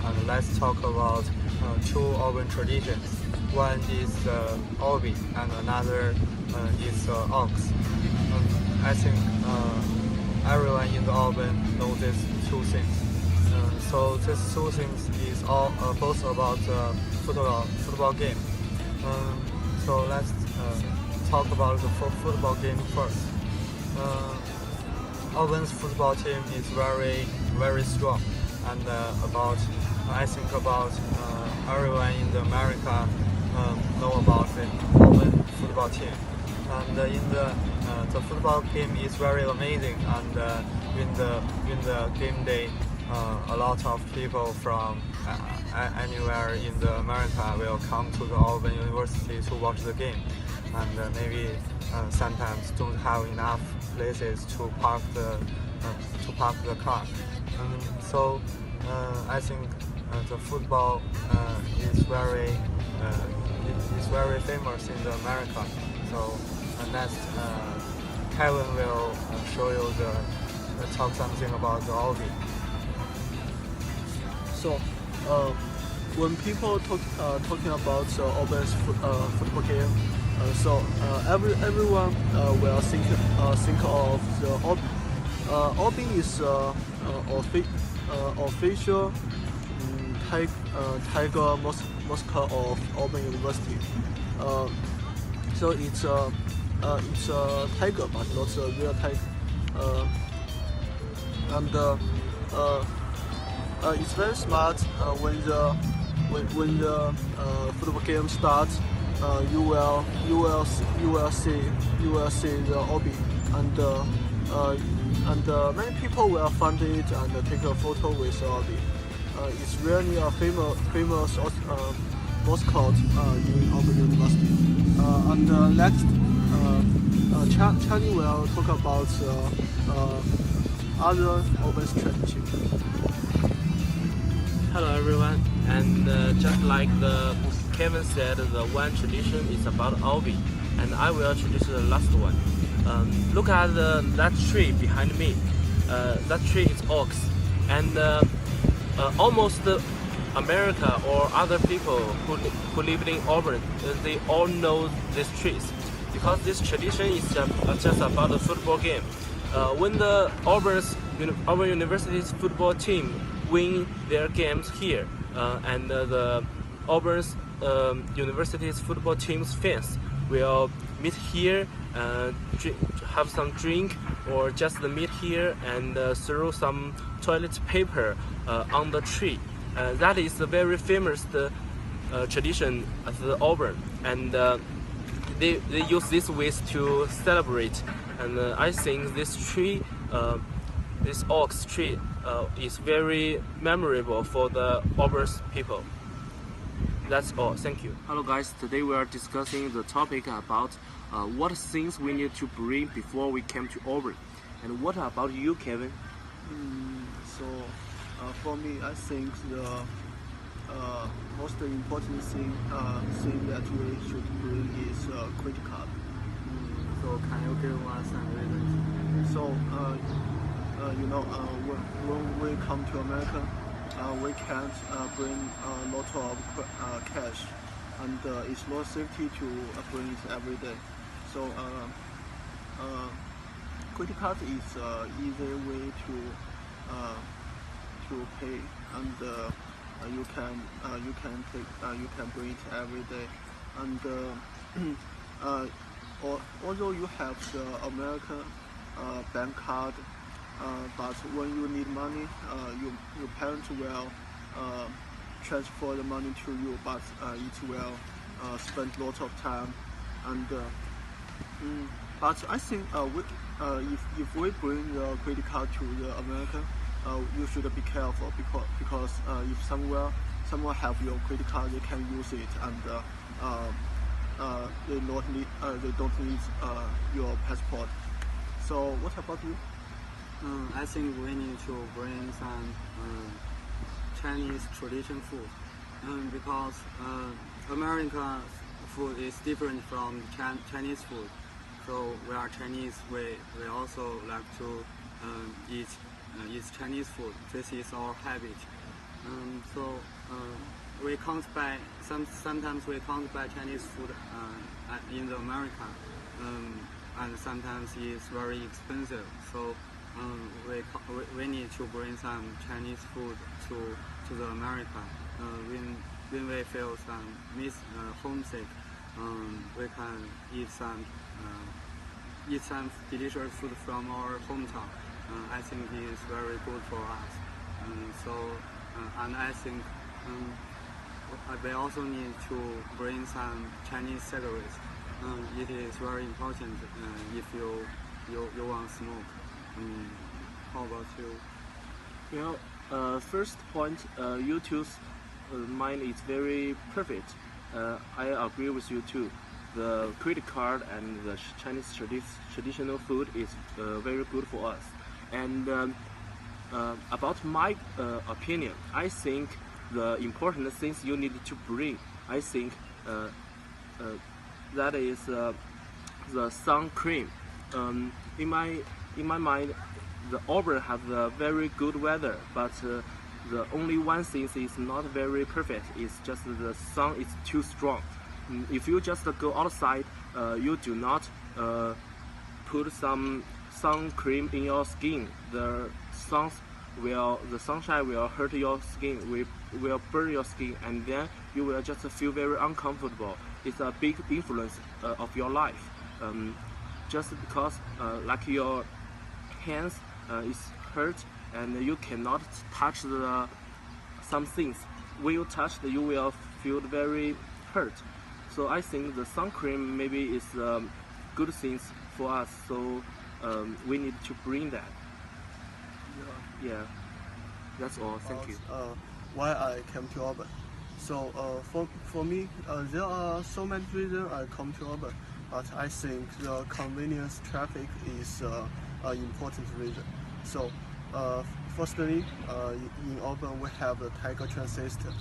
and let's talk about two urban traditions. One is Obi and another is Ox. I think everyone in the urban knows these two things. So these two things is all both about football game. So let's talk about the football game first. Auburn's football team is very strong, and I think about everyone in the America know about the Auburn football team. And the football game is very amazing, and in the game day, a lot of people from anywhere in the America will come to the Auburn University to watch the game, and maybe sometimes don't have enough places to park the car. So I think the football is very famous in the America. So next Kevin will show you talk something about the Obi. So when people talking about Auburn's football game, everyone will think of the Obi. Obi is official tiger mascot of Auburn University. So it's a tiger, but not a real tiger. It's very smart. When the football game starts, you will see the Obi, and many people will find it and take a photo with the Obi. It's really a famous mascot in Auburn University. And next, Charlie will talk about other Auburn's tradition. Hello everyone, and just like Kevin said, the one tradition is about Obi, and I will introduce the last one. Look at that tree behind me. That tree is ox, and almost America or other people who live in Auburn, they all know these trees, because this tradition is just about the football game. When the Auburn University's football team win their games here, and the Auburn's University's football team's fans will meet here, have some drink, or just meet here and throw some toilet paper on the tree. That is a very famous tradition of the Auburn, and they use these ways to celebrate. And I think this tree, this ox tree, is very memorable for the Auburn's people. That's all. Thank you. Hello guys. Today we are discussing the topic about what things we need to bring before we came to Auburn. And what about you, Kevin? For me, I think the most important thing that we should bring is credit card. So can you give us some reasons? So when we come to America, we can't bring a lot of cash, and it's not safety to bring it every day. So credit card is easy way to pay, and you can bring it every day. And although you have the American bank card, but when you need money, your parents will transfer the money to you, but it will spend a lot of time. And but I think if we bring the credit card to the America, you should be careful, because if someone have your credit card, they can use it, and they don't need your passport. So what about you? I think we need to bring some Chinese tradition food, because American food is different from Chinese food. So we are Chinese. We also like to eat Chinese food. This is our habit. So we can't buy sometimes we can't buy Chinese food in the America, and sometimes it's very expensive. So we need to bring some Chinese food to the America. When we feel some homesick, we can eat some delicious food from our hometown. I think it is very good for us. And I think we also need to bring some Chinese cigarettes. It is very important if you want to smoke. How about you? Well, first point, YouTube's mind is very perfect. I agree with you too. The credit card and the Chinese traditional food is very good for us. And about my opinion, I think the important things you need to bring, I think that is the sun cream. In my mind, the Auburn have the very good weather, but the only one thing is not very perfect. It's just the sun is too strong. If you just go outside, you do not put some sun cream in your skin. The sunshine will hurt your skin, will burn your skin, and then you will just feel very uncomfortable. It's a big influence of your life. Just because like your hands is hurt and you cannot touch some things. When you touch it, you will feel very hurt. So I think the sun cream maybe is good things for us. So we need to bring that. Yeah, that's all. Thank you. Why I came to Auburn. So for me, there are so many reasons I come to Auburn, but I think the convenience traffic is an important reason. So firstly, in Auburn we have the Tiger train system.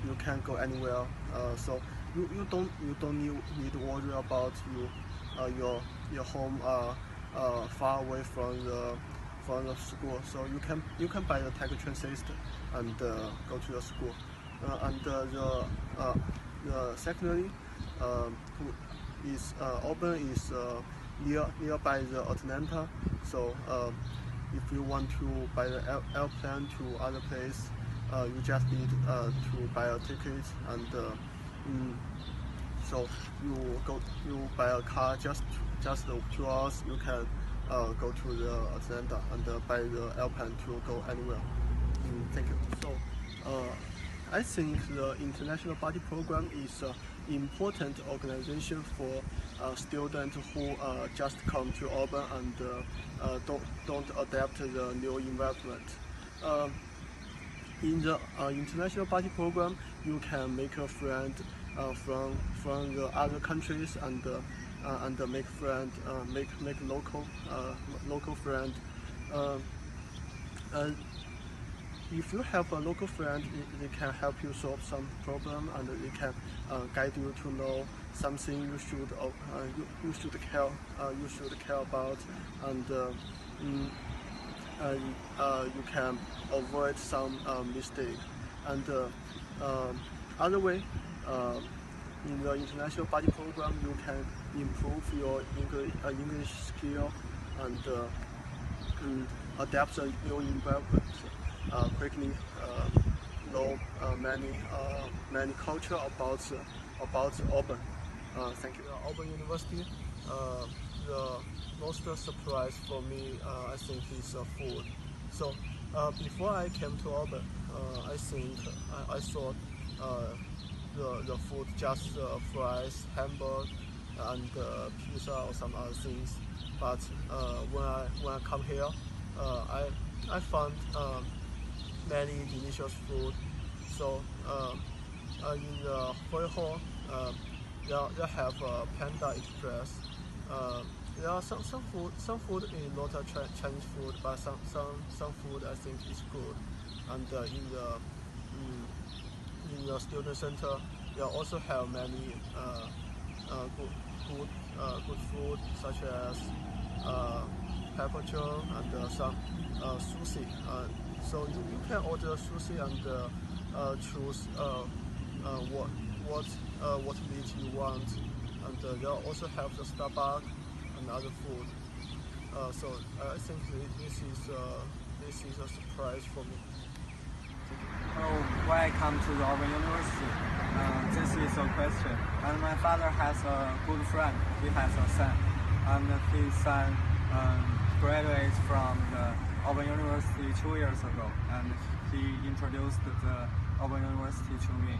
You can go anywhere. So you don't need to worry about your home far away from the school. So you can buy the Tiger train system and go to the school. Secondly, Auburn is nearby the Atlanta. So if you want to buy the airplane to other place, you just need to buy a ticket, and so you buy a car just 2 hours. You can go to the Atlanta and buy the airplane to go anywhere. Thank you. So I think the International Buddy Program is an important organization for students who just come to Auburn and don't adapt the new environment. In the International Buddy Program, you can make a friend from the other countries and make local friend. If you have a local friend, they can help you solve some problem, and they can guide you to know something you should care about, and you can avoid some mistake. And other way, in the International Buddy Program, you can improve your English skill and adapt the new environment. Quickly know many culture about Auburn. Thank you. Auburn University. The most surprise for me, I think, is food. So before I came to Auburn, I think I thought the food just fries, hamburger, and pizza or some other things. But when I come here, I found many delicious food. So in the Foyer Hall, they have Panda Express. There are some food is not a Chinese food, but some food I think is good. And in the student center, they also have many good food, such as pepper and some sushi. So you can order sushi and choose what meat you want, and they also have the Starbucks and other food. So I think this is a surprise for me. Oh, why I come to the Auburn University? This is a question. And my father has a good friend. He has a son, and his son graduated from the Auburn University 2 years ago. And he introduced the Auburn University to me.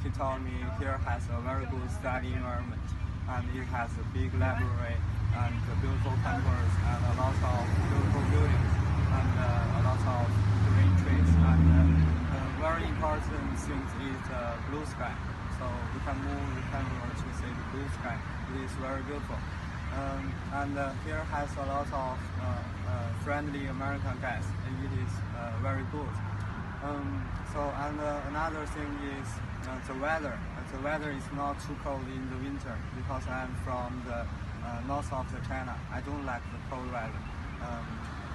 He told me here has a very good study environment, and it has a big library and a beautiful campus and a lot of beautiful buildings and a lot of green trees. And very important thing is the blue sky. So we can move the camera to see the blue sky. It is very beautiful. And here has a lot of friendly American guys. It is very good. Another thing is the weather. The weather is not too cold in the winter because I'm from the north of the China. I don't like the cold weather.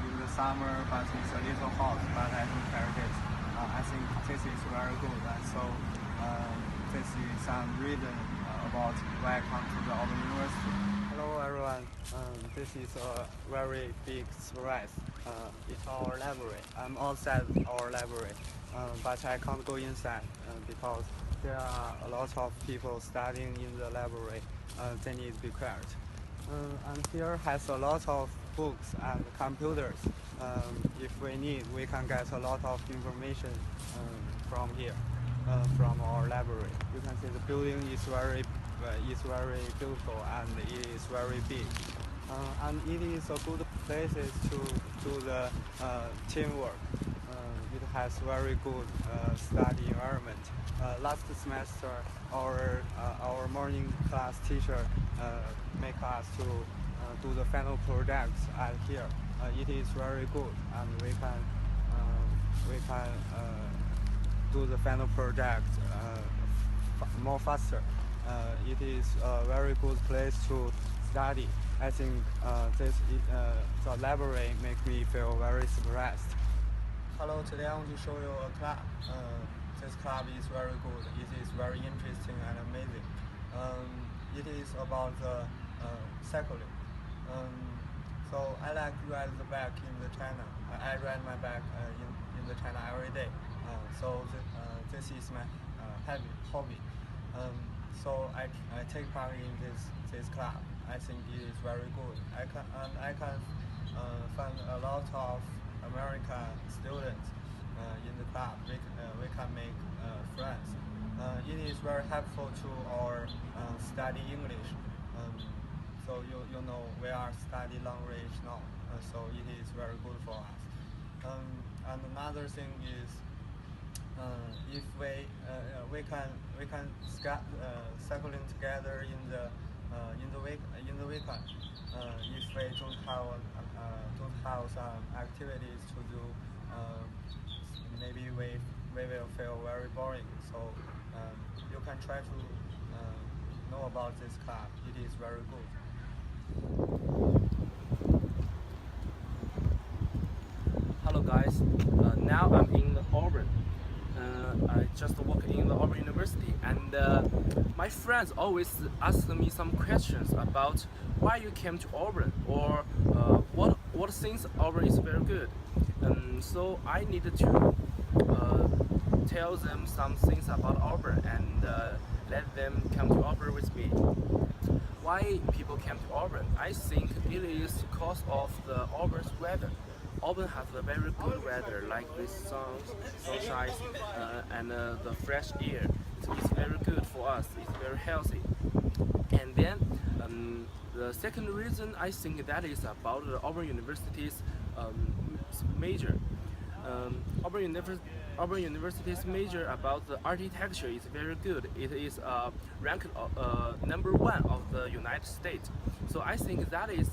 In the summer, but it's a little hot, but I don't care this. I think this is very good. And so this is some reason about why I come to the Auburn University. Hello everyone, this is a very big surprise. It's our library. I'm outside our library, but I can't go inside because there are a lot of people studying in the library. They need to be quiet. And here has a lot of books and computers. If we need, we can get a lot of information from here, from our library. You can see the building is very beautiful and it is very big. And it is a good place to do the teamwork. It has very good study environment. Last semester, our morning class teacher make us to do the final projects at here. It is very good, and we can do the final project more faster. It is a very good place to study. I think the library make me feel very surprised. Hello, today I want to show you a club. This club is very good. It is very interesting and amazing. It is about the cycling. So I like to ride the bike in the China. I ride my bike in the China every day. This is my hobby. So I take part in this club. I think it is very good. I can find a lot of American students in the club. We can make friends. It is very helpful to our study English. So you know we are studying language now. So it is very good for us. And another thing is if we can cycling together in the weekend. If we don't have some activities to do, maybe we will feel very boring. So you can try to know about this club. It is very good. Hello guys, now I'm in Auburn. I just walked in the Auburn University, and my friends always ask me some questions about why you came to Auburn, or what things Auburn is very good. So I needed to tell them some things about Auburn and let them come to Auburn with me. Why people came to Auburn? I think it is because of the Auburn's weather. Auburn has a very good weather, like this sunshine and the fresh air. It's very good for us. It's very healthy. And then the second reason I think that is about the Auburn University's major. Auburn University's major about the architecture is very good. It is ranked #1 of the United States. So I think that is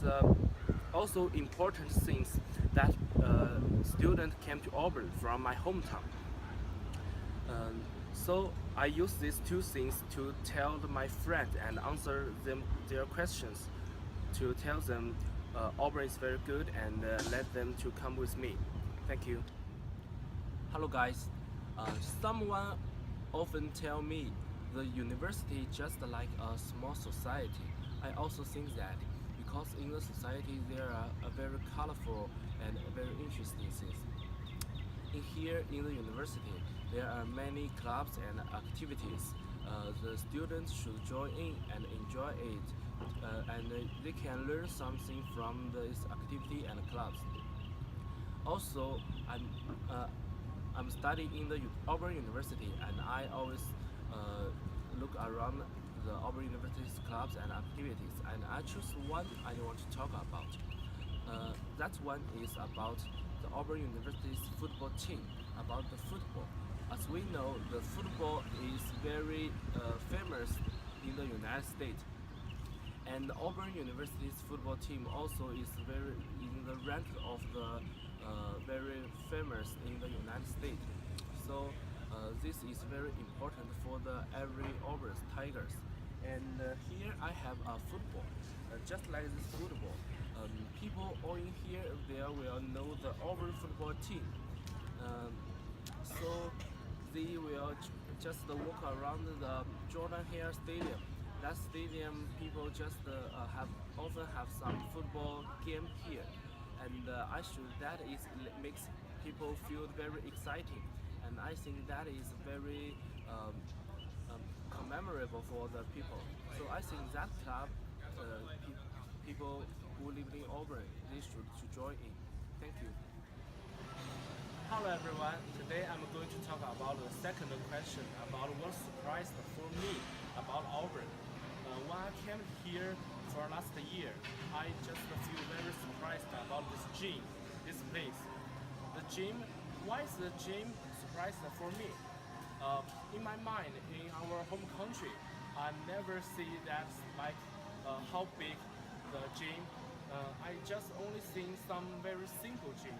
also important things that students came to Auburn from my hometown. So I use these two things to tell my friends and answer their questions, to tell them Auburn is very good and let them to come with me. Thank you. Hello guys. Someone often tell me the university just like a small society. I also think that because in the society there are a very colorful and very interesting things. Here in the university there are many clubs and activities. The students should join in and enjoy it, and they can learn something from this activity and clubs. Also, I'm studying in the Auburn University, and I always look around the Auburn University's clubs and activities, and I choose one I want to talk about. That one is about the Auburn University's football team, about the football. As we know, the football is very famous in the United States. And Auburn University's football team also is very in the rank of the very famous in the United States. So this is very important for the every Auburn Tigers. And here I have a football, just like this football. People all in here they will know the Auburn football team. So they will just walk around the Jordan Hare Stadium. That stadium, people just often have some football game here, and that makes people feel very exciting, and I think that is very commemorable for the people. So I think that club, people who live in Auburn, they should to join in. Thank you. Hello everyone, today I'm going to talk about the second question about what surprised for me about Auburn. When I came here for last year, I just feel very surprised about this gym, this place. The gym, why is the gym surprised for me? In my mind, in our home country, I never see that like how big the gym. I just only seen some very simple gym.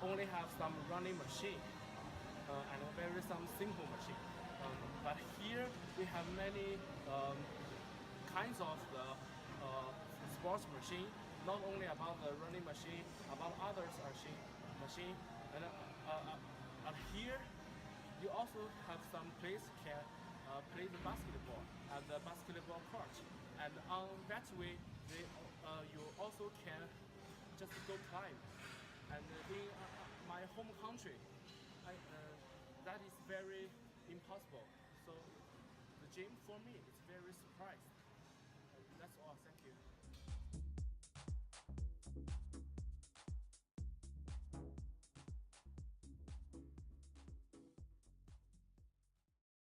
Only have some running machine and very some simple machine. But here we have many kinds of the sports machine. Not only about the running machine, about others machine. And here you also have some place can play the basketball at the basketball court. And on that way, you also can just go climb. And in my home country, that is very impossible. So the gym for me is very surprised. That's all. Thank you.